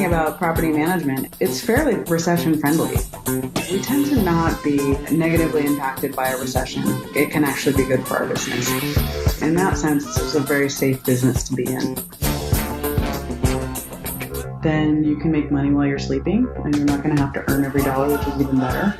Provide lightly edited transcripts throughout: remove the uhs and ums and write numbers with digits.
about property management, it's fairly recession friendly. We tend to not be negatively impacted by a recession. It can actually be good for our business. In that sense, it's a very safe business to be in. Then you can make money while you're sleeping, and you're not going to have to earn every dollar, which is even better.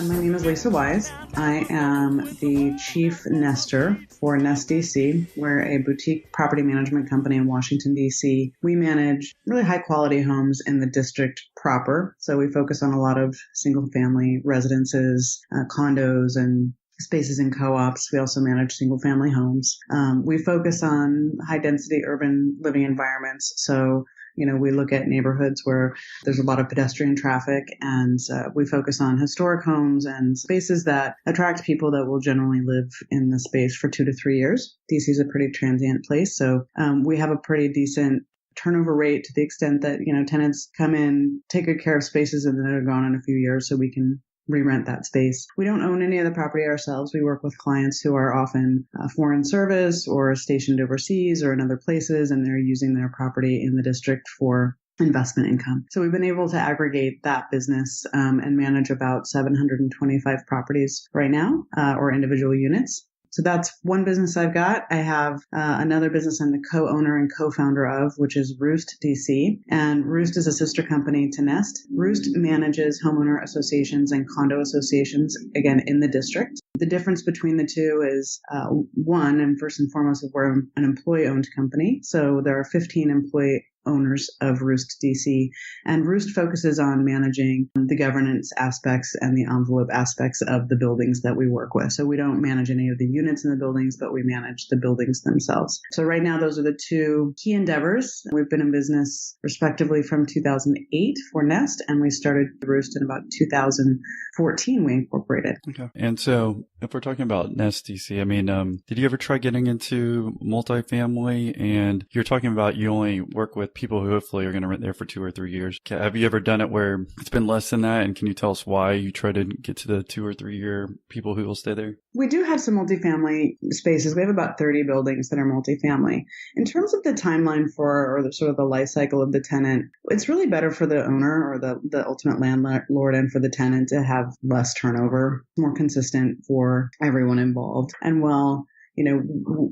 My name is Lisa Wise. I am the chief nester for Nest DC. We're a boutique property management company in Washington, DC. We manage really high quality homes in the district proper. So we focus on a lot of single family residences, condos, and spaces in co-ops. We also manage single family homes. We focus on high density urban living environments. So we look at neighborhoods where there's a lot of pedestrian traffic, and we focus on historic homes and spaces that attract people that will generally live in the space for 2 to 3 years. DC is a pretty transient place, so we have a pretty decent turnover rate to the extent that, tenants come in, take good care of spaces, and then they're gone in a few years, so we can re-rent that space. We don't own any of the property ourselves. We work with clients who are often foreign service or stationed overseas or in other places, and they're using their property in the district for investment income. So we've been able to aggregate that business and manage about 725 properties right now, or individual units. So that's one business I've got. I have another business I'm the co-owner and co-founder of, which is Roost DC. And Roost is a sister company to Nest. Roost manages homeowner associations and condo associations, again, in the district. The difference between the two is, one, and first and foremost, we're an employee-owned company. So there are 15 employee owners of Roost DC, and Roost focuses on managing the governance aspects and the envelope aspects of the buildings that we work with. So we don't manage any of the units in the buildings, but we manage the buildings themselves. So right now, those are the two key endeavors. We've been in business respectively from 2008 for Nest, and we started Roost in about 2014 we incorporated. Okay. And so if we're talking about Nest DC, did you ever try getting into multifamily? And you're talking about you only work with people who hopefully are going to rent there for 2 or 3 years. Have you ever done it where it's been less than that? And can you tell us why you try to get to the 2 or 3 year people who will stay there? We do have some multifamily spaces. We have about 30 buildings that are multifamily. In terms of the timeline for, or the sort of the life cycle of the tenant, it's really better for the owner or the ultimate landlord and for the tenant to have less turnover, more consistent for everyone involved. And while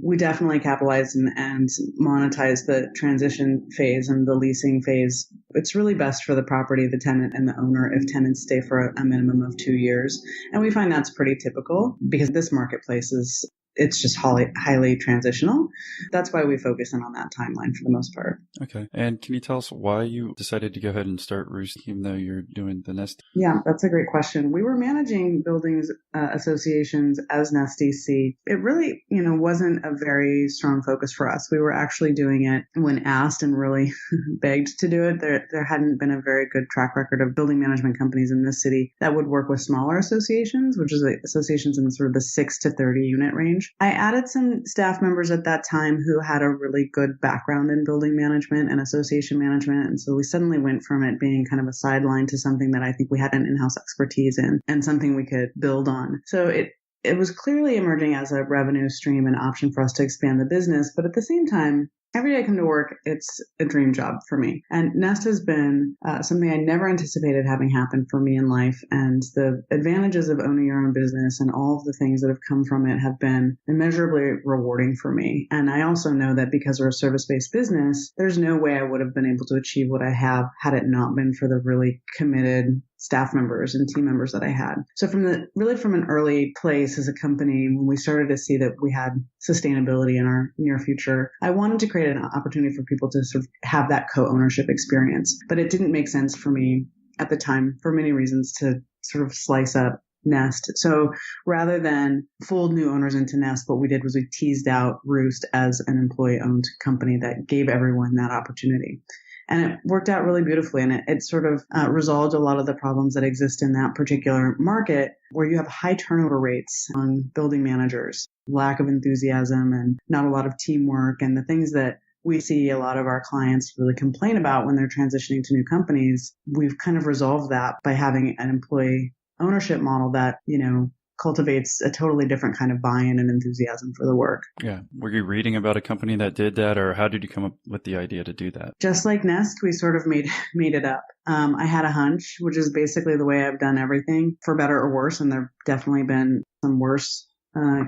we definitely capitalize and monetize the transition phase and the leasing phase, it's really best for the property, the tenant, and the owner if tenants stay for a minimum of 2 years. And we find that's pretty typical because this marketplace it's just highly transitional. That's why we focus in on that timeline for the most part. Okay. And can you tell us why you decided to go ahead and start Roost, even though you're doing the Nest? Yeah, that's a great question. We were managing buildings associations as Nest DC. It really, wasn't a very strong focus for us. We were actually doing it when asked and really begged to do it. There hadn't been a very good track record of building management companies in this city that would work with smaller associations, which is associations in sort of the 6 to 30 unit range. I added some staff members at that time who had a really good background in building management and association management. And so we suddenly went from it being kind of a sideline to something that I think we had an in-house expertise in and something we could build on. So it was clearly emerging as a revenue stream and option for us to expand the business. But at the same time, every day I come to work, it's a dream job for me. And Nest has been something I never anticipated having happen for me in life. And the advantages of owning your own business and all of the things that have come from it have been immeasurably rewarding for me. And I also know that because we're a service-based business, there's no way I would have been able to achieve what I have had it not been for the really committed staff members and team members that I had. So from an early place as a company, when we started to see that we had sustainability in our near future, I wanted to create an opportunity for people to sort of have that co-ownership experience. But it didn't make sense for me at the time, for many reasons, to sort of slice up Nest. So rather than fold new owners into Nest, what we did was we teased out Roost as an employee-owned company that gave everyone that opportunity. And it worked out really beautifully. And it sort of resolved a lot of the problems that exist in that particular market where you have high turnover rates on building managers, lack of enthusiasm and not a lot of teamwork and the things that we see a lot of our clients really complain about when they're transitioning to new companies. We've kind of resolved that by having an employee ownership model that, cultivates a totally different kind of buy-in and enthusiasm for the work. Yeah. Were you reading about a company that did that, or how did you come up with the idea to do that? Just like Nest, we sort of made it up. I had a hunch, which is basically the way I've done everything, for better or worse, and there have definitely been some worse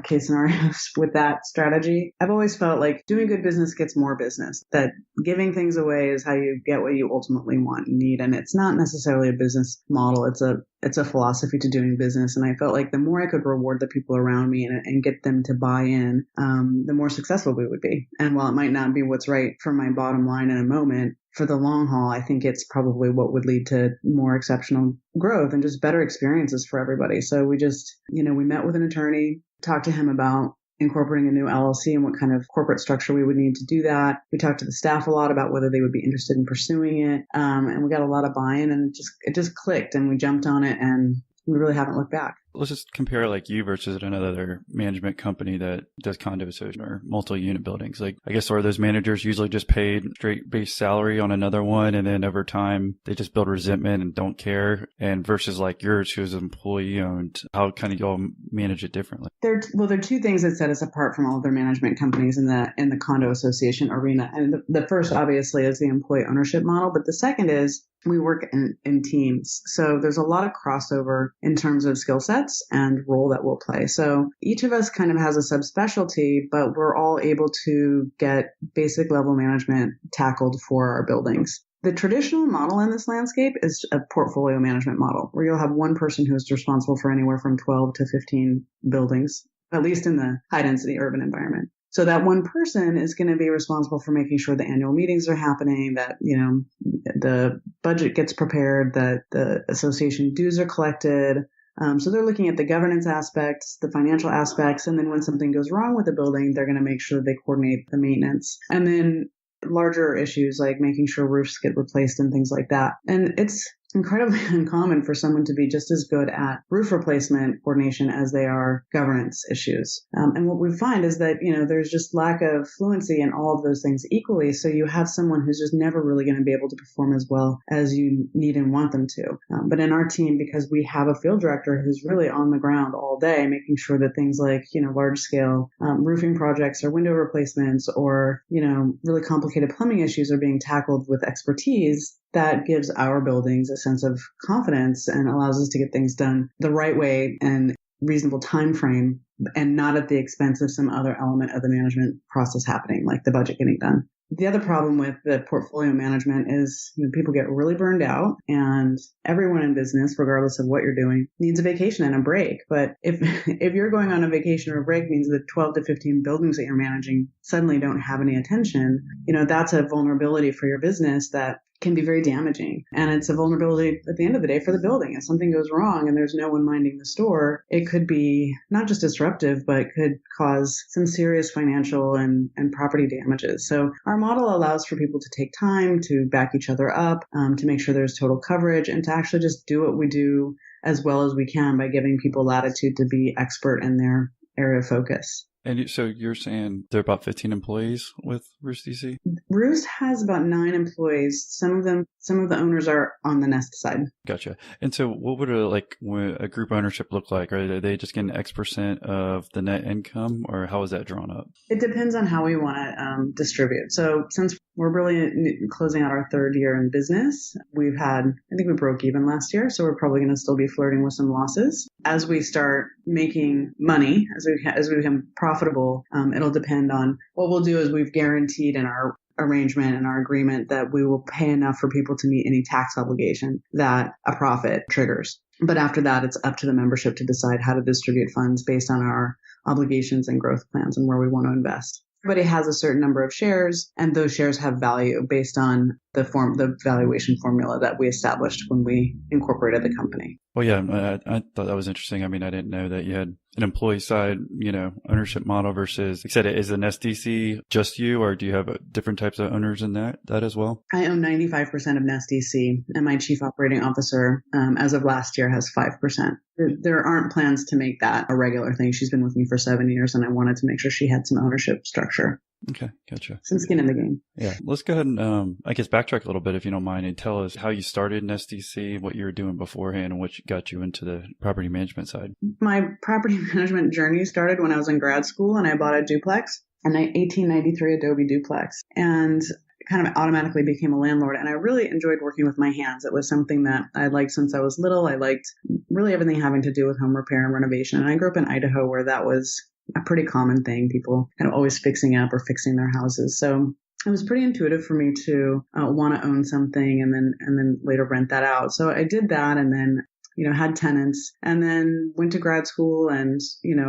case scenarios with that strategy. I've always felt like doing good business gets more business, that giving things away is how you get what you ultimately want and need. And it's not necessarily a business model. It's a philosophy to doing business. And I felt like the more I could reward the people around me and get them to buy in, the more successful we would be. And while it might not be what's right for my bottom line in a moment, for the long haul, I think it's probably what would lead to more exceptional growth and just better experiences for everybody. So we just, we met with an attorney, talked to him about incorporating a new LLC and what kind of corporate structure we would need to do that. We talked to the staff a lot about whether they would be interested in pursuing it. And we got a lot of buy-in, and it just clicked, and we jumped on it, and we really haven't looked back. Let's just compare like you versus another management company that does condo association or multi-unit buildings. Like, I guess, are those managers usually just paid straight base salary on another one, and then over time they just build resentment and don't care? And versus like yours, who's employee owned, how kind of y'all manage it differently? There are two things that set us apart from all other management companies in the condo association arena. And the first, obviously, is the employee ownership model, but the second is we work in teams. So there's a lot of crossover in terms of skill sets and role that we'll play. So each of us kind of has a subspecialty, but we're all able to get basic level management tackled for our buildings. The traditional model in this landscape is a portfolio management model, where you'll have one person who is responsible for anywhere from 12 to 15 buildings, at least in the high density urban environment. So that one person is going to be responsible for making sure the annual meetings are happening, that, the budget gets prepared, that the association dues are collected. So they're looking at the governance aspects, the financial aspects, and then when something goes wrong with the building, they're going to make sure they coordinate the maintenance. And then larger issues like making sure roofs get replaced and things like that. And it's incredibly uncommon for someone to be just as good at roof replacement coordination as they are governance issues. And what we find is that, there's just lack of fluency in all of those things equally. So you have someone who's just never really going to be able to perform as well as you need and want them to. But in our team, because we have a field director who's really on the ground all day, making sure that things like, large scale roofing projects or window replacements or, really complicated plumbing issues are being tackled with expertise, that gives our buildings a sense of confidence and allows us to get things done the right way and reasonable time frame, and not at the expense of some other element of the management process happening, like the budget getting done. The other problem with the portfolio management is people get really burned out, and everyone in business, regardless of what you're doing, needs a vacation and a break. But if you're going on a vacation or a break means that 12 to 15 buildings that you're managing suddenly don't have any attention, that's a vulnerability for your business that can be very damaging. And it's a vulnerability at the end of the day for the building. If something goes wrong and there's no one minding the store, it could be not just disruptive, but could cause some serious financial and property damages. So our model allows for people to take time to back each other up, to make sure there's total coverage, and to actually just do what we do as well as we can by giving people latitude to be expert in their area of focus. And so you're saying there are about 15 employees with Roost DC? Roost has about 9 employees. Some of the owners are on the Nest side. Gotcha. And so what would a group ownership look like? Are they just getting X% of the net income, or how is that drawn up? It depends on how we want to distribute. So since we're really closing out our third year in business, I think we broke even last year, so we're probably going to still be flirting with some losses. As we start making money, as we become profitable, it'll depend on what we'll do. Is we've guaranteed in our arrangement and our agreement that we will pay enough for people to meet any tax obligation that a profit triggers. But after that, it's up to the membership to decide how to distribute funds based on our obligations and growth plans and where we want to invest. Everybody has a certain number of shares, and those shares have value based on the valuation formula that we established when we incorporated the company. Well, yeah, I thought that was interesting. I mean, I didn't know that you had an employee side, ownership model versus, like I said, is the Nest DC just you, or do you have different types of owners in that as well? I own 95% of Nest DC, and my chief operating officer, as of last year, has 5%. There aren't plans to make that a regular thing. She's been with me for 7 years, and I wanted to make sure she had some ownership structure. Okay, gotcha. Some skin in the game. Yeah, let's go ahead and I guess backtrack a little bit if you don't mind and tell us how you started in SDC, what you were doing beforehand, and what got you into the property management side. My property management journey started when I was in grad school and I bought a duplex, an 1893 Adobe duplex, and kind of automatically became a landlord. And I really enjoyed working with my hands. It was something that I liked since I was little. I liked really everything having to do with home repair and renovation. And I grew up in Idaho where that was a pretty common thing. People kind of always fixing up or fixing their houses. So it was pretty intuitive for me to want to own something and then later rent that out. So I did that and then had tenants and then went to grad school and,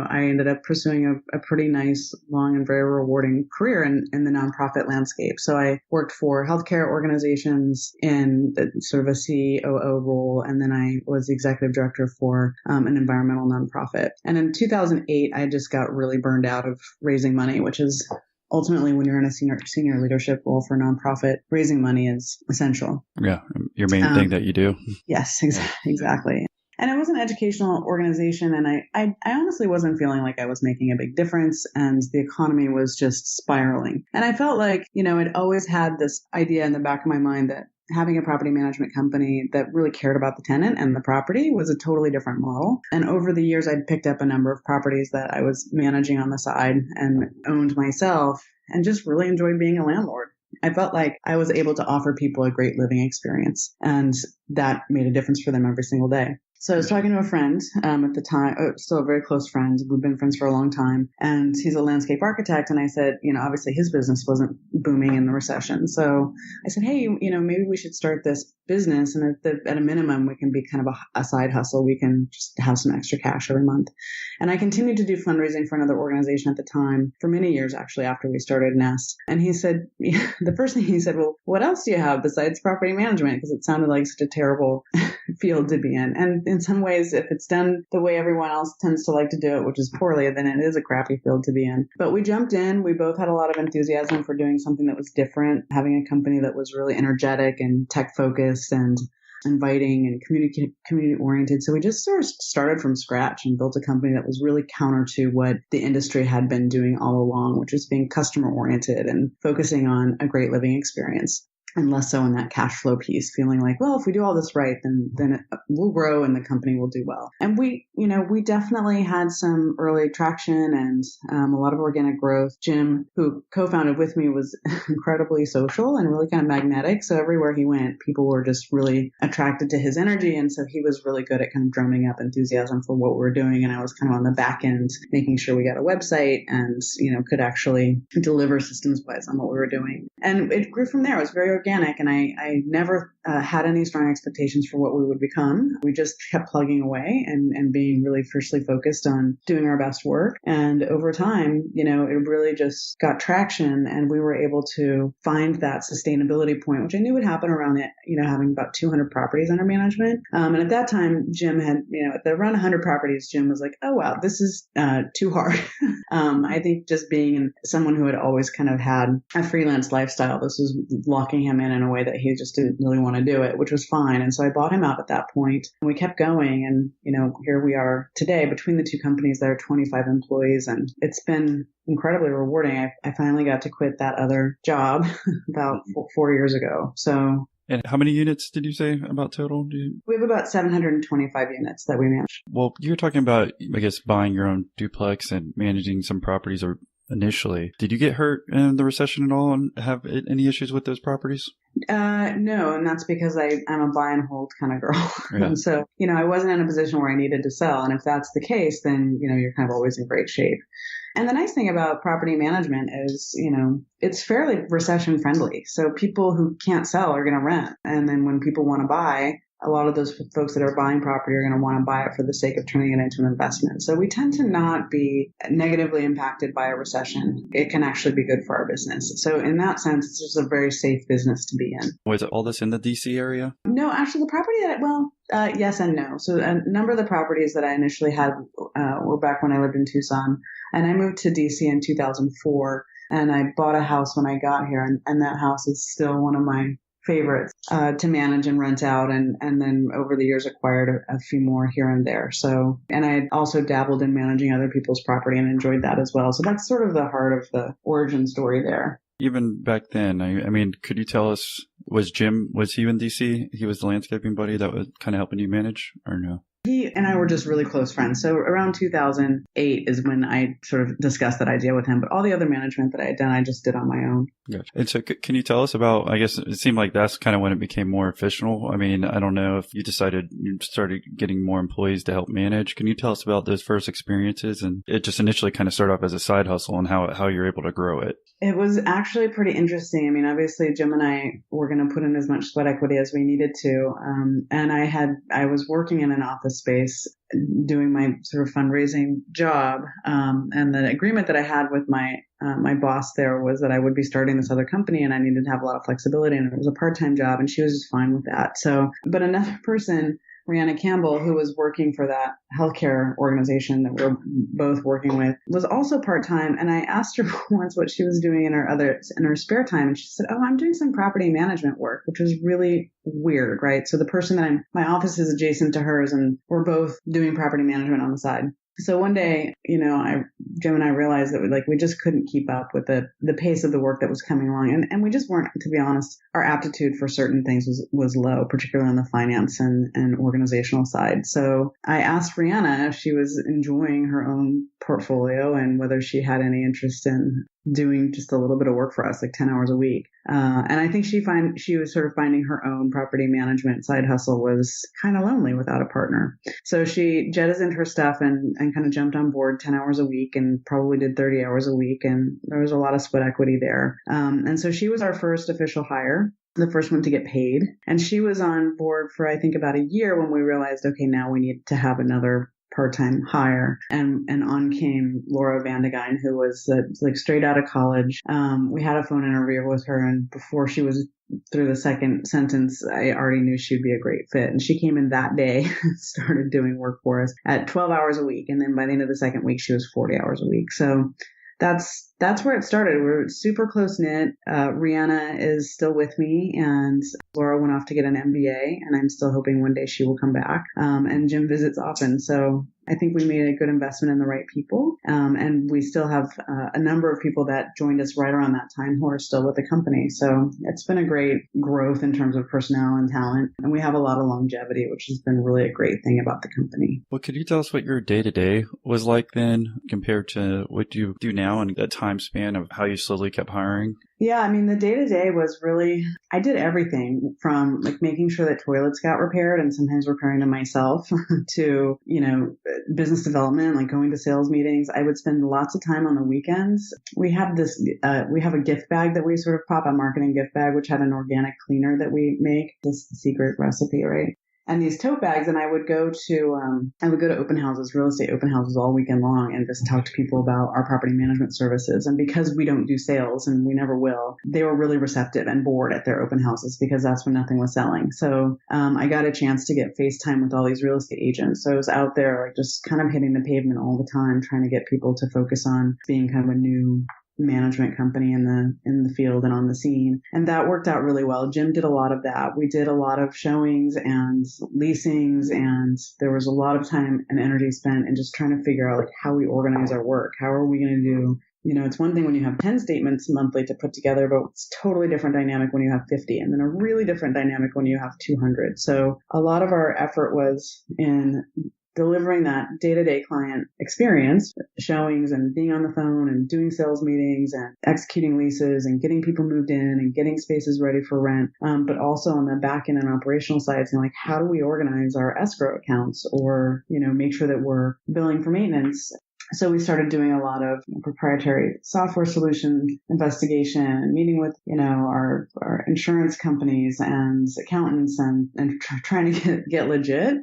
I ended up pursuing a pretty nice, long and very rewarding career in the nonprofit landscape. So I worked for healthcare organizations in sort of a COO role. And then I was the executive director for an environmental nonprofit. And in 2008, I just got really burned out of raising money, which is ultimately, when you're in a senior leadership role for a nonprofit, raising money is essential. Yeah, your main thing that you do. Yes, exactly. And it was an educational organization, and I honestly wasn't feeling like I was making a big difference, and the economy was just spiraling. And I felt like, I'd always had this idea in the back of my mind that having a property management company that really cared about the tenant and the property was a totally different model. And over the years, I'd picked up a number of properties that I was managing on the side and owned myself and just really enjoyed being a landlord. I felt like I was able to offer people a great living experience, and that made a difference for them every single day. So I was talking to a friend at the time, still a very close friend. We've been friends for a long time. And he's a landscape architect. And I said, obviously his business wasn't booming in the recession. So I said, hey, maybe we should start this business. And at a minimum, we can be kind of a side hustle. We can just have some extra cash every month. And I continued to do fundraising for another organization at the time for many years, actually, after we started Nest. And he said, the first thing he said, well, what else do you have besides property management? Because it sounded like such a terrible field to be in. And in some ways, if it's done the way everyone else tends to like to do it, which is poorly, then it is a crappy field to be in. But we jumped in. We both had a lot of enthusiasm for doing something that was different, having a company that was really energetic and tech focused and inviting and community oriented. So we just sort of started from scratch and built a company that was really counter to what the industry had been doing all along, which is being customer oriented and focusing on a great living experience. And less so in that cash flow piece, feeling like, well, if we do all this right, then we'll grow and the company will do well. And we definitely had some early traction and a lot of organic growth. Jim, who co-founded with me, was incredibly social and really kind of magnetic. So everywhere he went, people were just really attracted to his energy. And so he was really good at kind of drumming up enthusiasm for what we were doing. And I was kind of on the back end, making sure we got a website and, could actually deliver systems wise on what we were doing. And it grew from there. It was very organic, and I never had any strong expectations for what we would become. We just kept plugging away and being really fiercely focused on doing our best work. And over time, it really just got traction, and we were able to find that sustainability point, which I knew would happen around it, having about 200 properties under management. And at that time, Jim had, at around 100 properties, Jim was like, oh, wow, this is too hard. I think just being someone who had always kind of had a freelance lifestyle, this was locking him in a way that he just didn't really want to do it, which was fine. And so I bought him out at that point. And we kept going. And, here we are today. Between the two companies, there are 25 employees. And it's been incredibly rewarding. I finally got to quit that other job about 4 years ago. So. And how many units did you say about total? We have about 725 units that we manage. Well, you're talking about, I guess, buying your own duplex and managing some properties or initially. Did you get hurt in the recession at all and have any issues with those properties? No, and that's because I'm a buy and hold kind of girl. Yeah. And so, I wasn't in a position where I needed to sell. And if that's the case, then, you're kind of always in great shape. And the nice thing about property management is, it's fairly recession friendly. So people who can't sell are going to rent. And then when people want to buy, a lot of those folks that are buying property are going to want to buy it for the sake of turning it into an investment. So we tend to not be negatively impacted by a recession. It can actually be good for our business. So in that sense, it's just a very safe business to be in. Was all this in the DC area? No, actually the property yes and no. So a number of the properties that I initially had were back when I lived in Tucson. And I moved to DC in 2004. And I bought a house when I got here. And that house is still one of my favorites to manage and rent out, and then over the years acquired a few more here and there. So, and I had also dabbled in managing other people's property and enjoyed that as well. So that's sort of the heart of the origin story there. Even back then, I mean, could you tell us, was he in DC? He was the landscaping buddy that was kind of helping you manage, or no? He and I were just really close friends. So around 2008 is when I sort of discussed that idea with him. But all the other management that I had done, I just did on my own. Gotcha. And so can you tell us about, I guess it seemed like that's kind of when it became more official. I mean, I don't know if you decided you started getting more employees to help manage. Can you tell us about those first experiences? And it just initially kind of started off as a side hustle and how you're able to grow it. It was actually pretty interesting. I mean, obviously Jim and I were going to put in as much sweat equity as we needed to. And I was working in an office space doing my sort of fundraising job. And the agreement that I had with my boss there was that I would be starting this other company and I needed to have a lot of flexibility, and it was a part-time job, and she was just fine with that. So, but another person, Rihanna Campbell, who was working for that healthcare organization that we're both working with, was also part-time. And I asked her once what she was doing in her spare time. And she said, "Oh, I'm doing some property management work," which was really weird, right? So the person that my office is adjacent to hers, and we're both doing property management on the side. So one day, Jim and I realized that we just couldn't keep up with the pace of the work that was coming along. And we just weren't, to be honest, our aptitude for certain things was low, particularly on the finance and organizational side. So I asked Rihanna if she was enjoying her own portfolio and whether she had any interest in doing just a little bit of work for us, like 10 hours a week. And I think she was sort of finding her own property management side hustle was kind of lonely without a partner. So she jettisoned her stuff and kind of jumped on board 10 hours a week and probably did 30 hours a week. And there was a lot of sweat equity there. And so she was our first official hire, the first one to get paid. And she was on board for, I think, about a year when we realized, okay, now we need to have another part-time hire. And on came Laura Vandegine, who was straight out of college. We had a phone interview with her, and before she was through the second sentence, I already knew she'd be a great fit. And she came in that day, started doing work for us at 12 hours a week. And then by the end of the second week, she was 40 hours a week. So that's where it started. We're super close knit. Rihanna is still with me, and Laura went off to get an MBA, and I'm still hoping one day she will come back. And Jim visits often. So I think we made a good investment in the right people. And we still have a number of people that joined us right around that time who are still with the company. So it's been a great growth in terms of personnel and talent. And we have a lot of longevity, which has been really a great thing about the company. Well, could you tell us what your day-to-day was like then compared to what you do now and that time span of how you slowly kept hiring? Yeah, I mean, the day-to-day was really, I did everything from making sure that toilets got repaired and sometimes repairing them myself to, business development, like going to sales meetings. I would spend lots of time on the weekends. We have a gift bag that we sort of pop, a marketing gift bag, which had an organic cleaner that we make, this secret recipe, right? And these tote bags, and I would go to open houses, real estate open houses all weekend long, and just talk to people about our property management services. And because we don't do sales, and we never will, they were really receptive and bored at their open houses because that's when nothing was selling. So I got a chance to get FaceTime with all these real estate agents. So I was out there just kind of hitting the pavement all the time, trying to get people to focus on being kind of a new management company in the field and on the scene. And that worked out really well. Jim did a lot of that. We did a lot of showings and leasings, and there was a lot of time and energy spent in just trying to figure out how we organize our work. How are we going to do, it's one thing when you have 10 statements monthly to put together, but it's totally different dynamic when you have 50, and then a really different dynamic when you have 200. So a lot of our effort was in delivering that day-to-day client experience, showings and being on the phone and doing sales meetings and executing leases and getting people moved in and getting spaces ready for rent. But also on the back end and operational side, saying how do we organize our escrow accounts or, make sure that we're billing for maintenance. So we started doing a lot of proprietary software solution investigation and meeting with, our insurance companies and accountants and trying to get legit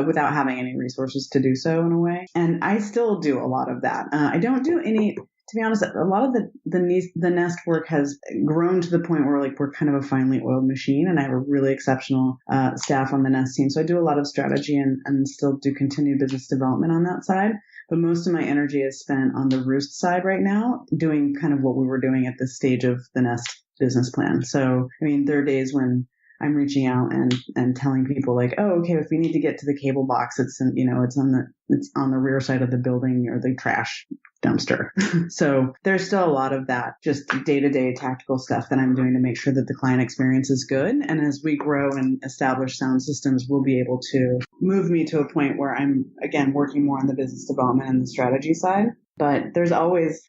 without having any resources to do so in a way. And I still do a lot of that. I don't do any, to be honest, a lot of the Nest work has grown to the point where we're kind of a finely oiled machine, and I have a really exceptional staff on the Nest team. So I do a lot of strategy and still do continued business development on that side. But most of my energy is spent on the Roost side right now, doing kind of what we were doing at this stage of the Nest business plan. So, there are days when I'm reaching out and telling people like, oh, okay, if we need to get to the cable box, it's on the rear side of the building or the trash dumpster. So there's still a lot of that just day-to-day tactical stuff that I'm doing to make sure that the client experience is good. And as we grow and establish sound systems, we'll be able to move me to a point where I'm, again, working more on the business development and the strategy side. But there's always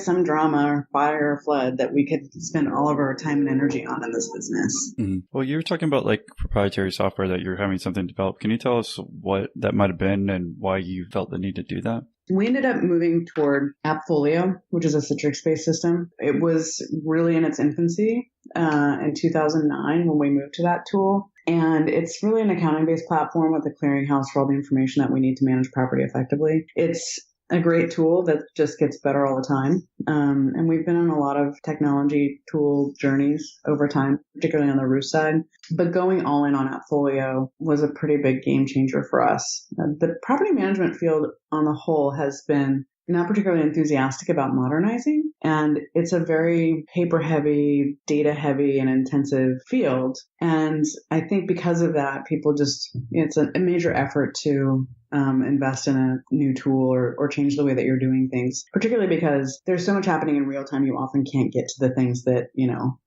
some drama or fire or flood that we could spend all of our time and energy on in this business. Mm-hmm. Well, you were talking about like proprietary software that you're having something developed. Can you tell us what that might have been and why you felt the need to do that? We ended up moving toward Appfolio, which is a Citrix-based system. It was really in its infancy in 2009 when we moved to that tool. And it's really an accounting-based platform with a clearinghouse for all the information that we need to manage property effectively. It's a great tool that just gets better all the time. And we've been on a lot of technology tool journeys over time, particularly on the roof side. But going all in on Appfolio was a pretty big game changer for us. The property management field on the whole has been not particularly enthusiastic about modernizing. And it's a very paper-heavy, data-heavy, and intensive field. And I think because of that, it's a major effort to invest in a new tool or change the way that you're doing things, particularly because there's so much happening in real time. You often can't get to the things that,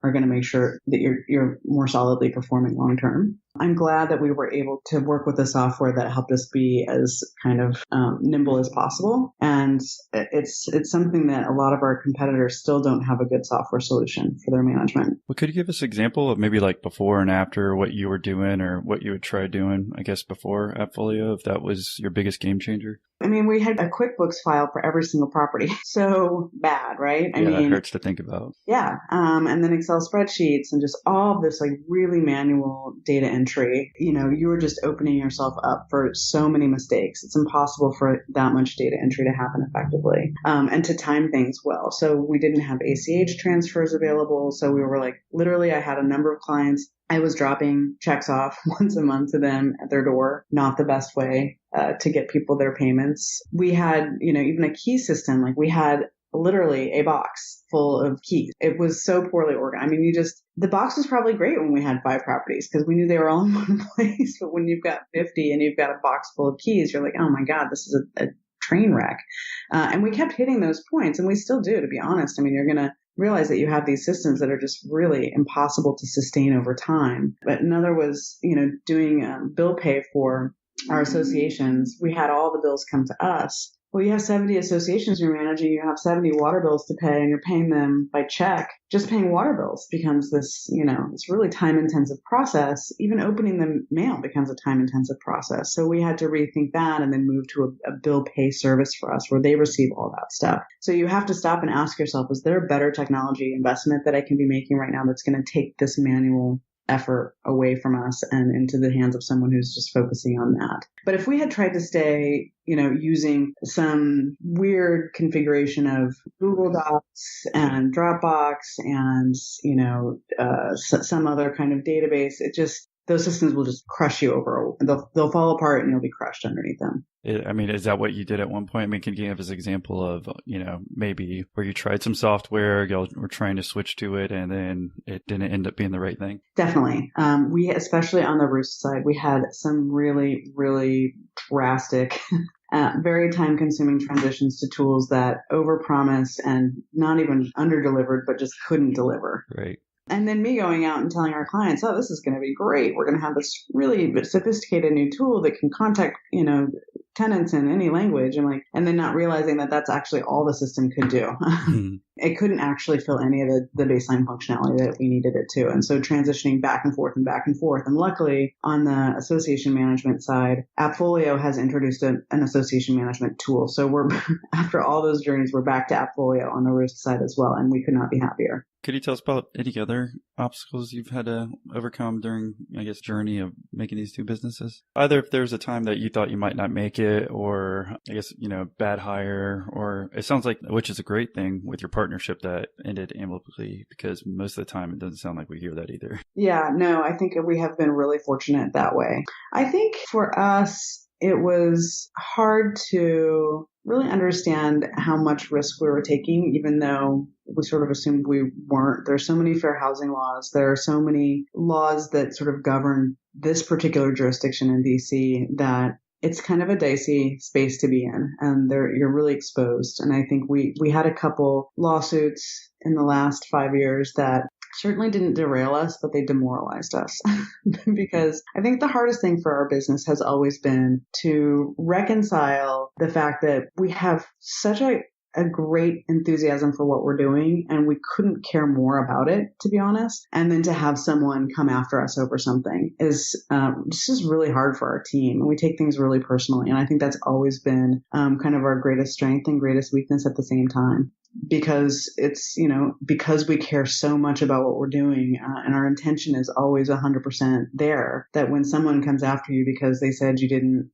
are going to make sure that you're more solidly performing long term. I'm glad that we were able to work with a software that helped us be as kind of nimble as possible. And it's something that a lot of our competitors still don't have a good software solution for their management. Well, could you give us an example of maybe like before and after what you were doing or what you would try doing, I guess, before Appfolio, if that was your biggest game changer? I mean, we had a QuickBooks file for every single property. So bad, right? That hurts to think about. Yeah. And then Excel spreadsheets and just all of this like really manual data entry. You were just opening yourself up for so many mistakes. It's impossible for that much data entry to happen effectively and to time things well. So we didn't have ACH transfers available. So we were like, literally, I had a number of clients. I was dropping checks off once a month to them at their door. Not the best way to get people their payments. We had, even a key system. Like we had literally a box full of keys. It was so poorly organized. I mean, the box was probably great when we had 5 properties because we knew they were all in one place. But when you've got 50 and you've got a box full of keys, you're like, oh my God, this is a train wreck. And we kept hitting those points, and we still do, to be honest. I mean, you're going to realize that you have these systems that are just really impossible to sustain over time. But another was, doing bill pay for our associations. We had all the bills come to us. Well, you have 70 associations you're managing, you have 70 water bills to pay, and you're paying them by check. Just paying water bills becomes this, this really time-intensive process. Even opening the mail becomes a time-intensive process. So we had to rethink that and then move to a bill pay service for us where they receive all that stuff. So you have to stop and ask yourself, is there a better technology investment that I can be making right now that's going to take this manual effort away from us and into the hands of someone who's just focusing on that? But if we had tried to stay, using some weird configuration of Google Docs and Dropbox and, some other kind of database, those systems will just crush you over. They'll fall apart and you'll be crushed underneath them. Is that what you did at one point? I mean, can you give us an example of, maybe where you tried some software, you were trying to switch to it, and then it didn't end up being the right thing? Definitely. We, especially on the roof side, we had some really, really drastic, very time-consuming transitions to tools that overpromised and not even under-delivered, but just couldn't deliver. Right. And then me going out and telling our clients, oh, this is going to be great. We're going to have this really sophisticated new tool that can contact, tenants in any language. And then not realizing that that's actually all the system could do. Mm-hmm. It couldn't actually fill any of the baseline functionality that we needed it to. And so transitioning back and forth and back and forth. And luckily on the association management side, Appfolio has introduced an association management tool. So after all those journeys, we're back to Appfolio on the risk side as well. And we could not be happier. Could you tell us about any other obstacles you've had to overcome during, journey of making these two businesses? Either if there's a time that you thought you might not make it, or bad hire, or it sounds like, which is a great thing with your partnership, that ended amicably, because most of the time it doesn't sound like we hear that either. Yeah, no, I think we have been really fortunate that way. I think for us, it was hard to really understand how much risk we were taking, even though we sort of assumed we weren't. There's so many fair housing laws. There are so many laws that sort of govern this particular jurisdiction in DC that it's kind of a dicey space to be in, and you're really exposed. And I think we had a couple lawsuits in the last 5 years that certainly didn't derail us, but they demoralized us because I think the hardest thing for our business has always been to reconcile the fact that we have such a great enthusiasm for what we're doing, and we couldn't care more about it, to be honest. And then to have someone come after us over something is just really hard for our team. And we take things really personally. And I think that's always been kind of our greatest strength and greatest weakness at the same time. Because it's, because we care so much about what we're doing and our intention is always 100% there, that when someone comes after you because they said you didn't,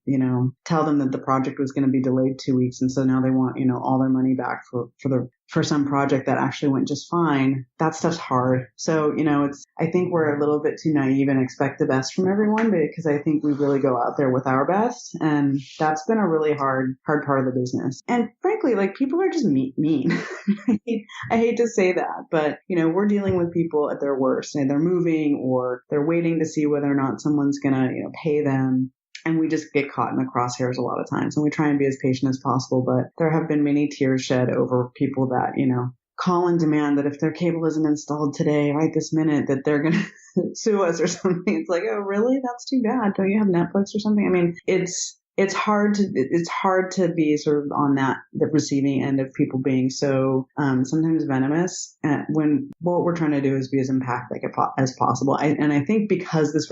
tell them that the project was going to be delayed 2 weeks. And so now they want, all their money back for some project that actually went just fine. That stuff's hard. So, I think we're a little bit too naive and expect the best from everyone, because I think we really go out there with our best. And that's been a really hard part of the business. And frankly, people are just mean. I hate to say that, but, we're dealing with people at their worst, and they're moving or they're waiting to see whether or not someone's going to, pay them. And we just get caught in the crosshairs a lot of times. And we try and be as patient as possible. But there have been many tears shed over people that, call and demand that if their cable isn't installed today, right this minute, that they're going to sue us or something. It's like, oh, really? That's too bad. Don't you have Netflix or something? I mean, it's hard to be sort of on the receiving end of people being so sometimes venomous, when what we're trying to do is be as empathic as possible. And I think because this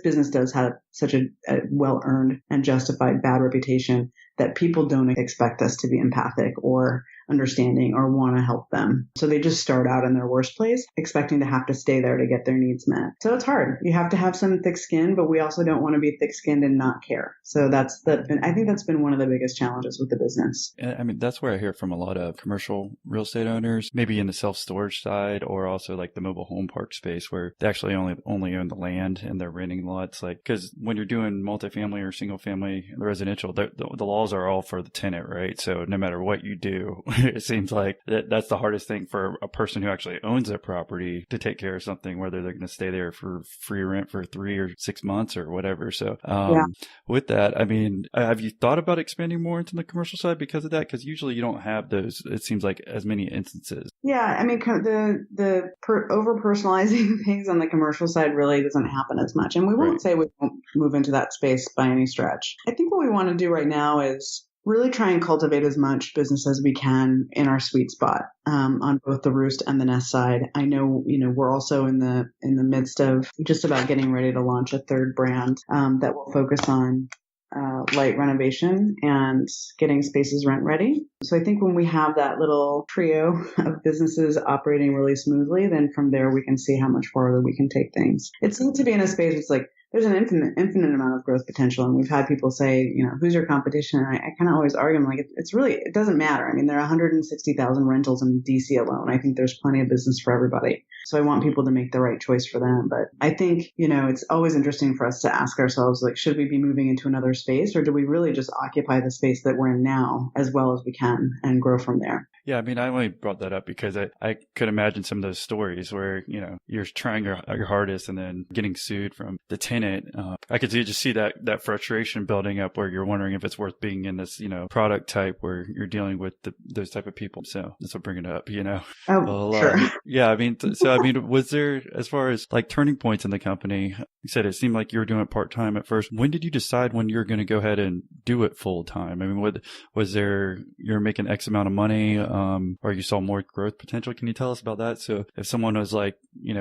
business does have such a well-earned and justified bad reputation, that people don't expect us to be empathic or understanding or want to help them. So they just start out in their worst place, expecting to have to stay there to get their needs met. So it's hard. You have to have some thick skin, but we also don't want to be thick-skinned and not care. So I think that's been one of the biggest challenges with the business. I mean, that's where I hear from a lot of commercial real estate owners, maybe in the self-storage side or also like the mobile home park space, where they actually only own the land and they're renting lots. Because when you're doing multifamily or single family residential, the laws are all for the tenant, right? So no matter what you do, it seems like that's the hardest thing for a person who actually owns a property to take care of something, whether they're going to stay there for free rent for 3 or 6 months or whatever. So with that, I mean, have you thought about expanding more into the commercial side because of that? Because usually you don't have those, it seems like, as many instances. Yeah, I mean, the over-personalizing things on the commercial side really doesn't happen as much. And we won't say we won't move into that space by any stretch. I think what we want to do right now is really try and cultivate as much business as we can in our sweet spot on both the Roost and the Nest side. I know, we're also in the midst of just about getting ready to launch a third brand that will focus on light renovation and getting spaces rent ready. So I think when we have that little trio of businesses operating really smoothly, then from there we can see how much farther we can take things. It seems to be in a space it's like there's an infinite amount of growth potential. And we've had people say, who's your competition? And I kind of always argue, I'm like, it doesn't matter. I mean, there are 160,000 rentals in DC alone. I think there's plenty of business for everybody. So I want people to make the right choice for them. But I think, it's always interesting for us to ask ourselves, should we be moving into another space, or do we really just occupy the space that we're in now as well as we can and grow from there? Yeah, I mean, I only brought that up because I could imagine some of those stories where, you're trying your hardest and then getting sued from the tenant. I could just see that frustration building up where you're wondering if it's worth being in this, product type where you're dealing with those type of people. So that's what bringing it up, Oh, well, sure. Yeah, I mean, was there, as far as like turning points in the company, you said it seemed like you were doing it part-time at first. When did you decide when you're going to go ahead and do it full-time? I mean, was there, you're making X amount of money, or you saw more growth potential? Can you tell us about that? So if someone was like,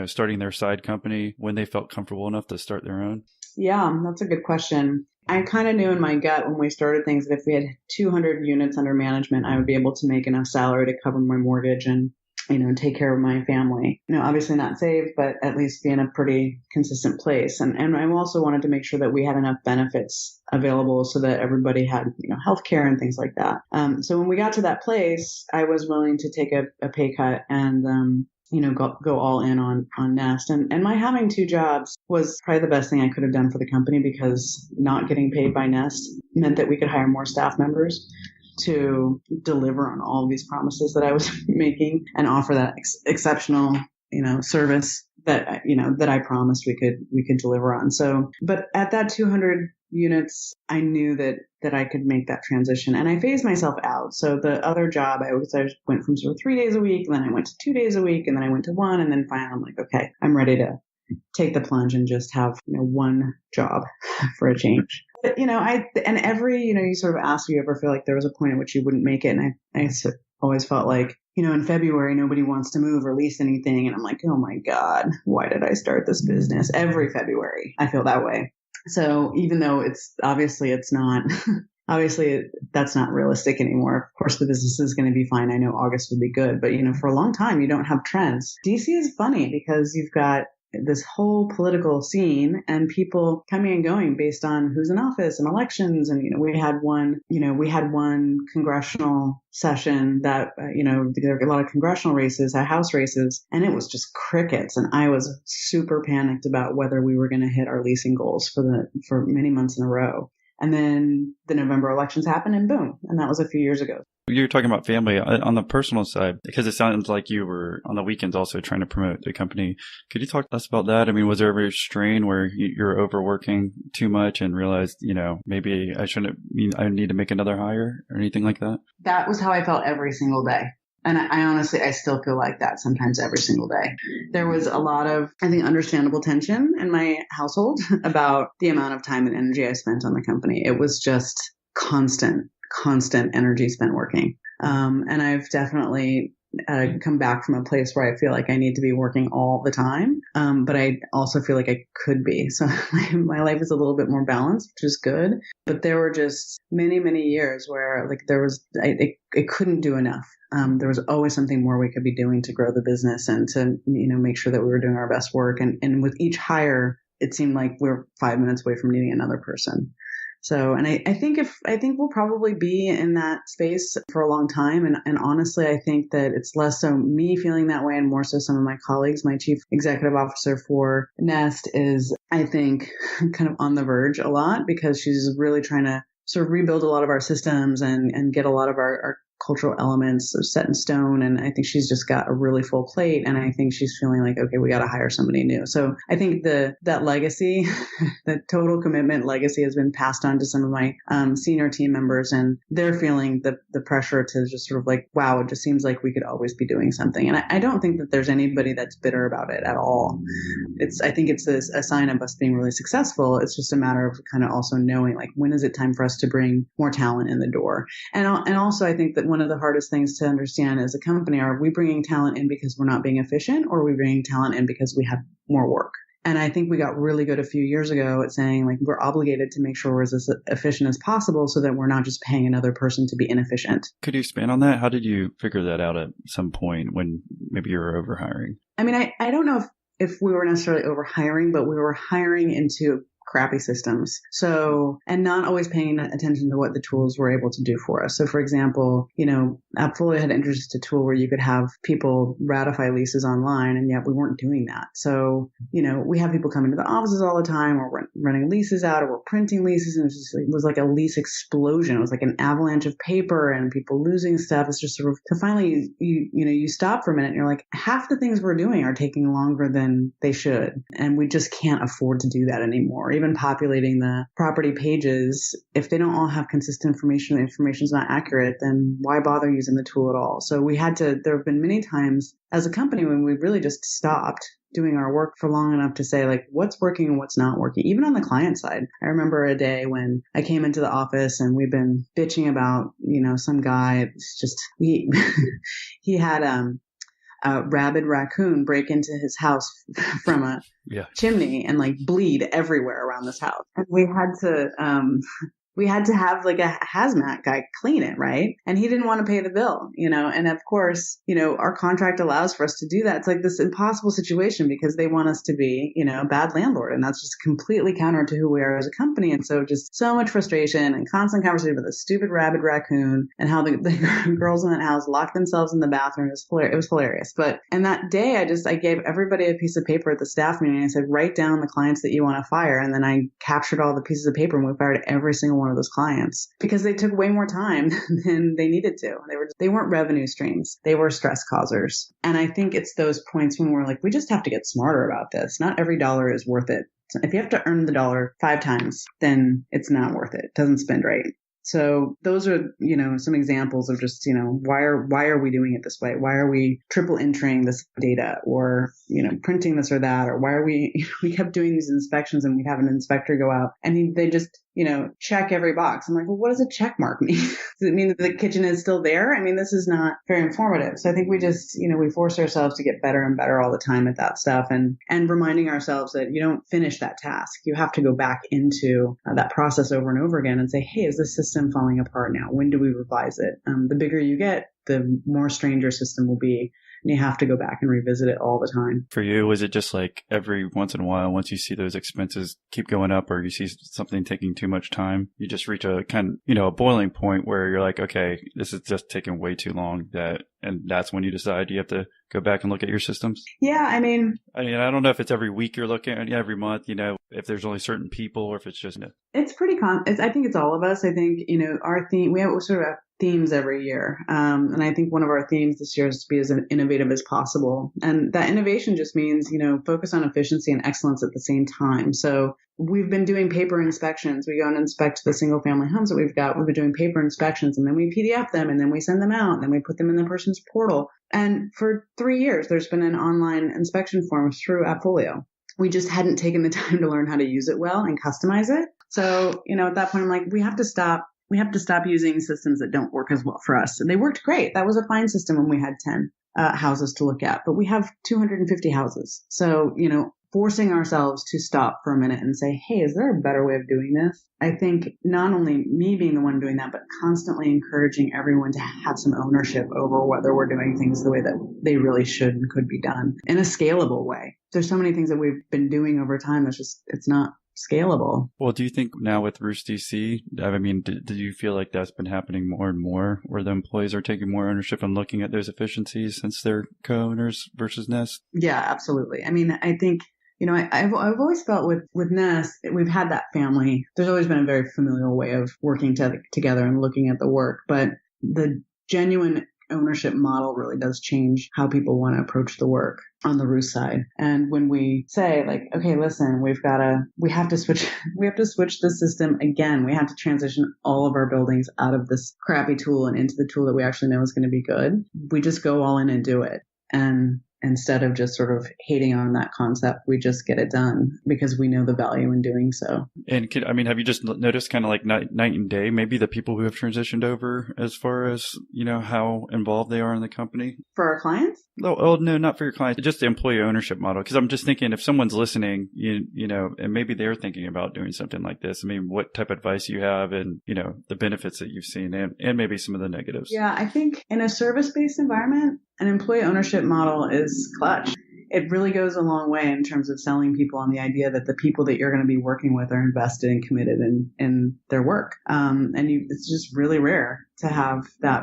starting their side company, when they felt comfortable enough to start their own? Yeah, that's a good question. I kind of knew in my gut when we started things that if we had 200 units under management, I would be able to make enough salary to cover my mortgage and take care of my family. Obviously not save, but at least be in a pretty consistent place. And I also wanted to make sure that we had enough benefits available so that everybody had, healthcare and things like that. So when we got to that place, I was willing to take a pay cut and go all in on Nest. And my having two jobs was probably the best thing I could have done for the company, because not getting paid by Nest meant that we could hire more staff members to deliver on all of these promises that I was making and offer that exceptional, service that, that I promised we could deliver on. So, but at that 200 units, I knew that I could make that transition, and I phased myself out. So the other job, I went from sort of 3 days a week, and then I went to 2 days a week, and then I went to one, and then finally I'm like, okay, I'm ready to take the plunge and just have, one job for a change. But, you sort of ask, you ever feel like there was a point at which you wouldn't make it? And I always felt like, in February, nobody wants to move or lease anything. And I'm like, oh my God, why did I start this business? Every February, I feel that way. So even though it's not, obviously that's not realistic anymore. Of course, the business is going to be fine. I know August will be good, but for a long time, you don't have trends. DC is funny because you've got this whole political scene and people coming and going based on who's in office and elections. And, we had one congressional session that, there were a lot of congressional races, House races, and it was just crickets. And I was super panicked about whether we were going to hit our leasing goals for many months in a row. And then the November elections happened and boom. And that was a few years ago. You're talking about family on the personal side, because it sounds like you were on the weekends also trying to promote the company. Could you talk to us about that? I mean, was there ever a strain where you're overworking too much and realized, maybe I need to make another hire or anything like that? That was how I felt every single day. And I honestly, I still feel like that sometimes every single day. There was a lot of, I think, understandable tension in my household about the amount of time and energy I spent on the company. It was just constant energy spent working. And I've definitely come back from a place where I feel like I need to be working all the time. But I also feel like I could be. So my life is a little bit more balanced, which is good. But there were just many, many years where it couldn't do enough. There was always something more we could be doing to grow the business and to, make sure that we were doing our best work. And with each hire, it seemed like we're 5 minutes away from needing another person. So, and I think we'll probably be in that space for a long time. And honestly, I think that it's less so me feeling that way and more so some of my colleagues. My chief executive officer for Nest is, I think, kind of on the verge a lot because she's really trying to sort of rebuild a lot of our systems and get a lot of our cultural elements set in stone. And I think she's just got a really full plate. And I think she's feeling like, okay, we got to hire somebody new. So I think that legacy, that total commitment legacy has been passed on to some of my senior team members. And they're feeling the pressure to just sort of like, wow, it just seems like we could always be doing something. And I don't think that there's anybody that's bitter about it at all. I think it's a sign of us being really successful. It's just a matter of kind of also knowing like, when is it time for us to bring more talent in the door? And also I think that one of the hardest things to understand as a company, are we bringing talent in because we're not being efficient, or are we bringing talent in because we have more work? And I think we got really good a few years ago at saying like, we're obligated to make sure we're as efficient as possible so that we're not just paying another person to be inefficient. Could you expand on that? How did you figure that out at some point when maybe you were overhiring? I mean, I don't know if we were necessarily overhiring, but we were hiring into crappy systems. So, and not always paying attention to what the tools were able to do for us. So for example, AppFolio had introduced a tool where you could have people ratify leases online, and yet we weren't doing that. So, we have people coming to the offices all the time, or we're running leases out, or we're printing leases, and it was like a lease explosion. It was like an avalanche of paper and people losing stuff. It's just sort of, to finally, you stop for a minute and you're like, half the things we're doing are taking longer than they should. And we just can't afford to do that anymore. Even populating the property pages, if they don't all have consistent information, the information's not accurate, then why bother using the tool at all? So there have been many times as a company when we really just stopped doing our work for long enough to say like, what's working and what's not working, even on the client side. I remember a day when I came into the office and we've been bitching about, some guy. It's just, he had, a rabid raccoon break into his house from a chimney and like bleed everywhere around this house. And we had to we had to have like a hazmat guy clean it, right? And he didn't want to pay the bill, and of course, our contract allows for us to do that. It's like this impossible situation because they want us to be, a bad landlord. And that's just completely counter to who we are as a company. And so just so much frustration and constant conversation with a stupid rabid raccoon and how the girls in that house locked themselves in the bathroom. It was hilarious. And that day I gave everybody a piece of paper at the staff meeting. I said, write down the clients that you want to fire. And then I captured all the pieces of paper and we fired every single one of those clients because they took way more time than they needed to. They weren't revenue streams. They were stress causers. And I think it's those points when we're like, we just have to get smarter about this. Not every dollar is worth it. So if you have to earn the dollar 5 times, then it's not worth it. It doesn't spend right. So those are, some examples of just, why are we doing it this way? Why are we triple entering this data or, printing this or that? Or why are we kept doing these inspections and we'd have an inspector go out and they just, check every box. I'm like, well, what does a check mark mean? Does it mean that the kitchen is still there? I mean, this is not very informative. So I think we just, we force ourselves to get better and better all the time at that stuff and reminding ourselves that you don't finish that task. You have to go back into that process over and over again and say, hey, is this system falling apart now? When do we revise it? The bigger you get, the more strained your system will be. And you have to go back and revisit it all the time. For you, was it just like every once in a while, once you see those expenses keep going up or you see something taking too much time, you just reach a kind of, a boiling point where you're like, okay, this is just taking way too long, and that's when you decide you have to go back and look at your systems? Yeah, I mean, I don't know if it's every week you're looking at, every month, if there's only certain people or if it's just... It's pretty I think it's all of us. I think, our theme, we sort of have themes every year. And I think one of our themes this year is to be as innovative as possible. And that innovation just means, focus on efficiency and excellence at the same time. So we've been doing paper inspections. We go and inspect the single family homes that we've got. We've been doing paper inspections and then we PDF them and then we send them out and then we put them in the person's portal. And for 3 years, there's been an online inspection form through Appfolio. We just hadn't taken the time to learn how to use it well and customize it. So, at that point, I'm like, we have to stop using systems that don't work as well for us. And they worked great. That was a fine system when we had 10 houses to look at, but we have 250 houses. So, forcing ourselves to stop for a minute and say, hey, is there a better way of doing this? I think not only me being the one doing that, but constantly encouraging everyone to have some ownership over whether we're doing things the way that they really should and could be done in a scalable way. There's so many things that we've been doing over time that's just, it's not scalable. Well, do you think now with Roost DC, do you feel like that's been happening more and more where the employees are taking more ownership and looking at those efficiencies since they're co-owners versus Nest? Yeah, absolutely. I mean, I think, I've always felt with Nest, we've had that family. There's always been a very familial way of working together and looking at the work, but the genuine ownership model really does change how people want to approach the work on the Roost side. And when we say like, okay, listen, we have to switch the system again. We have to transition all of our buildings out of this crappy tool and into the tool that we actually know is going to be good. We just go all in and do it. And instead of just sort of hating on that concept, we just get it done because we know the value in doing so. And have you just noticed kind of like night and day, maybe the people who have transitioned over as far as, how involved they are in the company? For our clients? Oh, no, not for your clients, just the employee ownership model. Because I'm just thinking if someone's listening, and maybe they're thinking about doing something like this, what type of advice you have and, the benefits that you've seen and maybe some of the negatives. Yeah, I think in a service-based environment, an employee ownership model is clutch. It really goes a long way in terms of selling people on the idea that the people that you're going to be working with are invested and committed in their work. It's just really rare to have that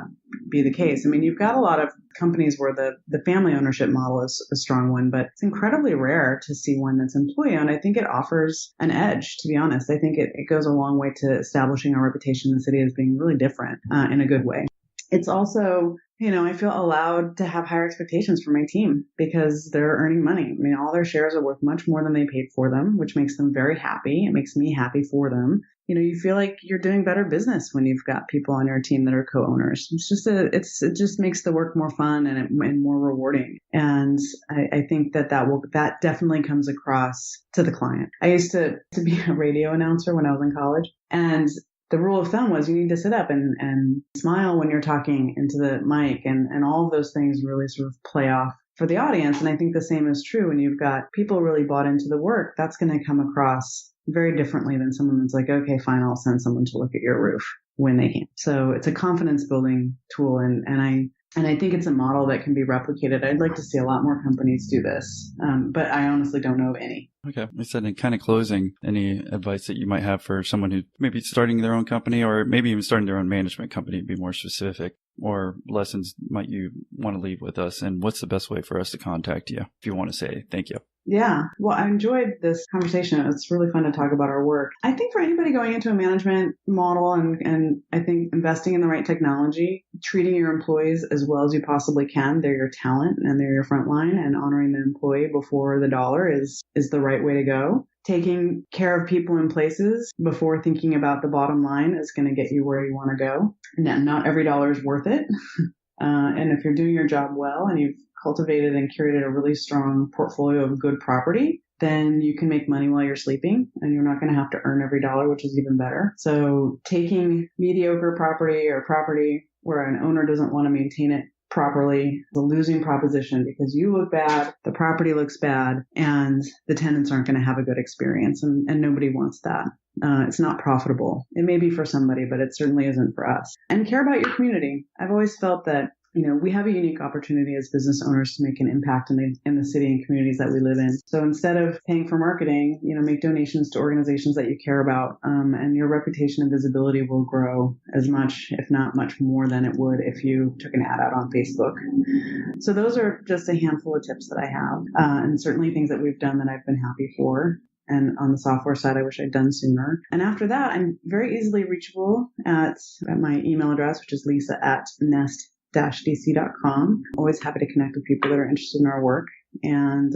be the case. You've got a lot of companies where the family ownership model is a strong one, but it's incredibly rare to see one that's employee owned. I think it offers an edge, to be honest. I think it goes a long way to establishing our reputation in the city as being really different in a good way. It's also, I feel allowed to have higher expectations for my team because they're earning money. All their shares are worth much more than they paid for them, which makes them very happy. It makes me happy for them. You feel like you're doing better business when you've got people on your team that are co-owners. It just makes the work more fun and more rewarding. And I think that definitely comes across to the client. I used to be a radio announcer when I was in college, and the rule of thumb was you need to sit up and smile when you're talking into the mic, and all of those things really sort of play off for the audience. And I think the same is true when you've got people really bought into the work. That's going to come across very differently than someone that's like, okay, fine, I'll send someone to look at your roof when they can. So it's a confidence building tool. And I think it's a model that can be replicated. I'd like to see a lot more companies do this, but I honestly don't know of any. Okay. I said, in kind of closing, any advice that you might have for someone who maybe starting their own company or maybe even starting their own management company, be more specific, or lessons might you want to leave with us? And what's the best way for us to contact you if you want to say thank you? Yeah. Well, I enjoyed this conversation. It's really fun to talk about our work. I think for anybody going into a management model and I think investing in the right technology, treating your employees as well as you possibly can, they're your talent and they're your front line, and honoring the employee before the dollar is the right way to go. Taking care of people and places before thinking about the bottom line is going to get you where you want to go. Not every dollar is worth it. And if you're doing your job well and you've cultivated and curated a really strong portfolio of good property, then you can make money while you're sleeping and you're not going to have to earn every dollar, which is even better. So taking mediocre property or property where an owner doesn't want to maintain it properly is a losing proposition, because you look bad, the property looks bad, and the tenants aren't going to have a good experience, and nobody wants that. It's not profitable. It may be for somebody, but it certainly isn't for us. And care about your community. I've always felt that we have a unique opportunity as business owners to make an impact in the city and communities that we live in. So instead of paying for marketing, make donations to organizations that you care about, and your reputation and visibility will grow as much, if not much more than it would if you took an ad out on Facebook. So those are just a handful of tips that I have, and certainly things that we've done that I've been happy for. And on the software side, I wish I'd done sooner. And after that, I'm very easily reachable at my email address, which is lisa@nest-dc.com. Always happy to connect with people that are interested in our work, and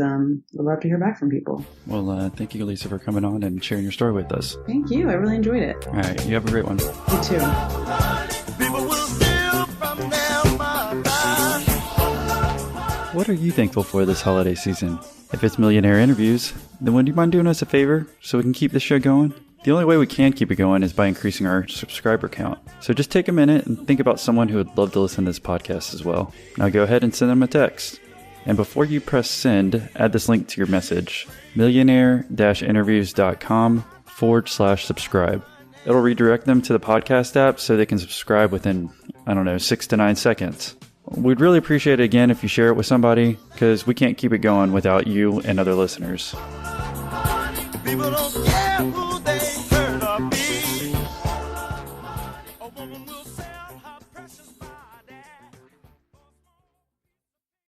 would love to hear back from people. Well, thank you, Lisa, for coming on and sharing your story with us. Thank you. I really enjoyed it. All right. You have a great one. You too. What are you thankful for this holiday season? If it's Millionaire interviews, then would you mind doing us a favor so we can keep the show going? The only way we can keep it going is by increasing our subscriber count. So just take a minute and think about someone who would love to listen to this podcast as well. Now go ahead and send them a text. And before you press send, add this link to your message: millionaire-interviews.com/subscribe. It'll redirect them to the podcast app so they can subscribe within, 6 to 9 seconds. We'd really appreciate it again if you share it with somebody, because we can't keep it going without you and other listeners. People don't